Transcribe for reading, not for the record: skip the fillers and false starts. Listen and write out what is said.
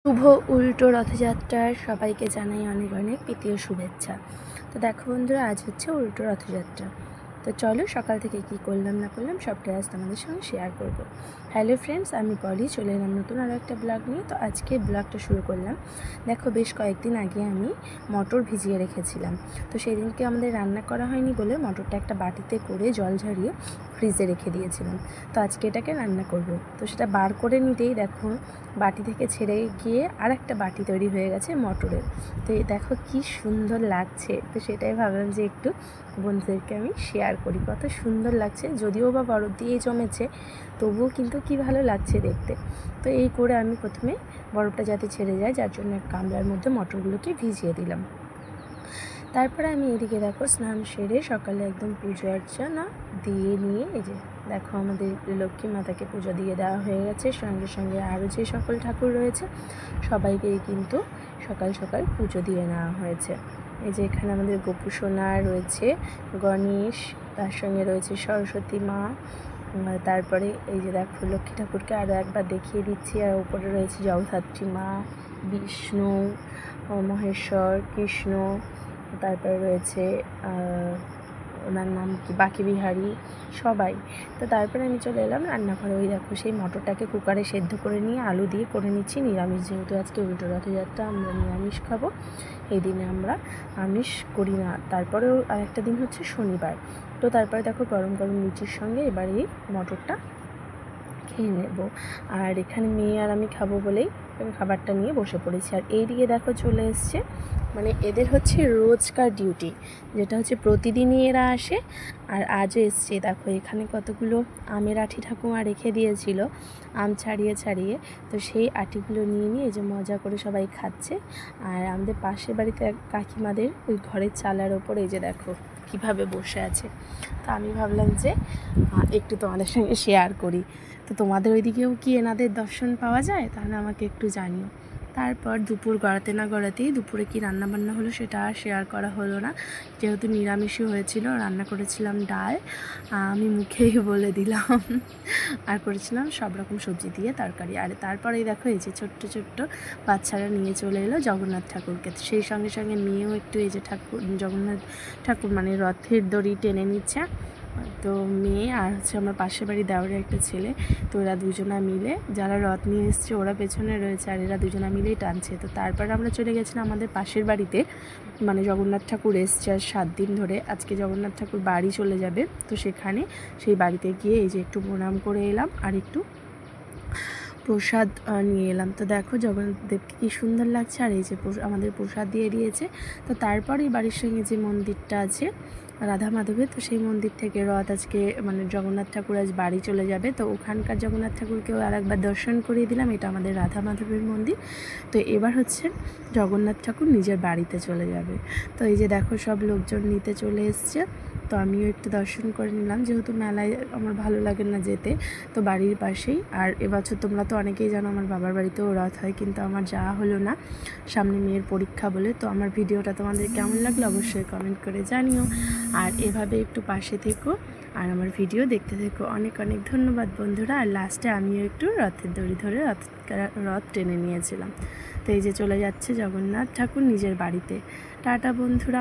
শুভ উল্টো রথযাত্রার সবাইকে জানাই অনেক অনেক প্রীতি ও শুভেচ্ছা। তো দেখো বন্ধুরা, আজ হচ্ছে উল্টো রথযাত্রা। তো চলো সকাল থেকে কি করলাম না করলাম সবটাই আজ তোমাদের সঙ্গে শেয়ার করব। হ্যালো ফ্রেন্ডস, আমি পলি চলে এলাম নতুন আরও একটা ব্লগ নিয়ে। তো আজকে ব্লগটা শুরু করলাম। দেখো, বেশ কয়েকদিন আগে আমি মটর ভিজিয়ে রেখেছিলাম। তো সেই দিনকে আমাদের রান্না করা হয়নি বলে মটরটা একটা বাটিতে করে জল ঝরিয়ে ফ্রিজে রেখে দিয়েছিলাম। তো আজকে এটাকে রান্না করব। তো সেটা বার করে নিতেই দেখো বাটি থেকে ছেড়ে গিয়ে আর একটা বাটি তৈরি হয়ে গেছে মটরের। তো দেখো কি সুন্দর লাগছে। তো সেটাই ভাবলাম যে একটু বন্ধুদেরকে আমি শেয়ার করি। কত সুন্দর লাগছে, যদিও বা বরফ দিয়েই জমেছে, তবুও কিন্তু কি ভালো লাগছে দেখতে। তো এই করে আমি প্রথমে বরফটা যাতে ছেড়ে যায়, যার জন্য এক গামলার মধ্যে মটরগুলোকে ভিজিয়ে দিলাম। তারপরে আমি এদিকে দেখো স্নান সেরে সকালে একদম পুজো অর্চনা দিয়ে নিয়ে এই যে দেখো আমাদের লক্ষ্মী মাতাকে পুজো দিয়ে দেওয়া হয়ে গেছে। সঙ্গে সঙ্গে আরও যে সকল ঠাকুর রয়েছে সবাইকেই কিন্তু সকাল সকাল পুজো দিয়ে নেওয়া হয়েছে। এই যে এখানে আমাদের গোপু সোনা রয়েছে, গণেশ, তার সঙ্গে রয়েছে সরস্বতী মা, তারপরে এই যে দেখো লক্ষ্মী ঠাকুরকে আরও একবার দেখিয়ে দিচ্ছি। আর উপরে রয়েছে জগদ্ধাত্রী মা, বিষ্ণু, মহেশ্বর, কৃষ্ণ, তারপরে রয়েছে ওনার নাম কি বাকি বিহারী, সবাই। তো তারপরে আমি চলে এলাম রান্নাঘরে। ওই দেখো সেই মটরটাকে কুকারে সেদ্ধ করে নিয়ে আলু দিয়ে করে নিচ্ছি নিরামিষ, যেহেতু আজকে উল্টো রথযাত্রা আমরা নিরামিষ খাবো। এই দিনে আমরা আমিষ করি না। তারপরেও আরেকটা দিন হচ্ছে শনিবার। তো তারপরে দেখো গরম গরম লুচির সঙ্গে এবার এই মটরটা খেয়ে নেব। আর এখানে মেয়ে আর আমি খাবো বলেই খাবারটা নিয়ে বসে পড়েছি। আর এই দিকে দেখো চলে এসছে, মানে এদের হচ্ছে রোজকার ডিউটি, যেটা হচ্ছে প্রতিদিনই এরা আসে। আর আজও এসছে। দেখো এখানে কতগুলো আমের আঁটি ঠাকুমা রেখে দিয়েছিল আম ছাড়িয়ে ছাড়িয়ে। তো সেই আঁটিগুলো নিয়ে নিয়ে এই যে মজা করে সবাই খাচ্ছে। আর আমাদের পাশের বাড়িতে এক কাকিমাদের ওই ঘরের চালার ওপর এই যে দেখো কীভাবে বসে আছে। তো আমি ভাবলাম যে একটু তোমাদের সঙ্গে শেয়ার করি। তো তোমাদের ওইদিকেও কি এনাদের দর্শন পাওয়া যায়? তাহলে আমাকে একটু জানিও। তারপর দুপুর গড়াতে না গড়াতেই দুপুরে কি রান্নাবান্না হলো সেটা আর শেয়ার করা হলো না, যেহেতু নিরামিষই হয়েছিল। রান্না করেছিলাম ডাল, আমি মুখেই বলে দিলাম, আর করেছিলাম সব রকম সবজি দিয়ে তরকারি। আর তারপরেই দেখো এই যে ছোট্ট ছোট্ট বাচ্চারা নিয়ে চলে এলো জগন্নাথ ঠাকুরকে। সেই সঙ্গে সঙ্গে মেয়েও একটু এই যে জগন্নাথ ঠাকুর মানে রথের দড়ি টেনে নিচ্ছে। তো মেয়ে আর হচ্ছে আমার পাশের বাড়ি দেওয়ারের একটা ছেলে, তো এরা দুজনা মিলে, যারা রথ নিয়ে এসছে ওরা পেছনে রয়েছে আর এরা দুজনা মিলেই টানছে। তো তারপর আমরা চলে গেছিলাম আমাদের পাশের বাড়িতে, মানে জগন্নাথ ঠাকুর এসছে আর 7 দিন ধরে। আজকে জগন্নাথ ঠাকুর বাড়ি চলে যাবে। তো সেখানে সেই বাড়িতে গিয়ে এই যে একটু প্রণাম করে এলাম আর একটু প্রসাদ নিয়ে এলাম। তো দেখো জগন্নাথদেবকে কী সুন্দর লাগছে। আর এই যে আমাদের প্রসাদ দিয়ে দিয়েছে। তো তারপরে বাড়ির সঙ্গে যে মন্দিরটা আছে রাধা মাধবের, তো সেই মন্দির থেকে রথ আজকে মানে জগন্নাথ ঠাকুর আজ বাড়ি চলে যাবে। তো ওখানকার জগন্নাথ ঠাকুরকেও আর একবার দর্শন করিয়ে দিলাম। এটা আমাদের রাধা মাধবের মন্দির। তো এবার হচ্ছে জগন্নাথ ঠাকুর নিজের বাড়িতে চলে যাবে। তো এই যে দেখো সব লোকজন নিতে চলে এসছে। তো আমিও একটু দর্শন করে নিলাম, যেহেতু মেলায় আমার ভালো লাগে না যেতে, তো বাড়ির পাশেই। আর এবছর তোমরা তো অনেকেই জানো আমার বাবার বাড়িতেও রথ হয়, কিন্তু আমার যাওয়া হলো না সামনে মেয়ের পরীক্ষা বলে। তো আমার ভিডিওটা তোমাদের কেমন লাগলো অবশ্যই কমেন্ট করে জানিও। আর এভাবে একটু পাশে থেকো আর আমার ভিডিও দেখতে থেকো। অনেক অনেক ধন্যবাদ বন্ধুরা। আর লাস্টে আমিও একটু রথের দড়ি ধরে রথ টেনে নিয়েছিলাম। তো এই যে চলে যাচ্ছে জগন্নাথ ঠাকুর নিজের বাড়িতে। টাটা বন্ধুরা।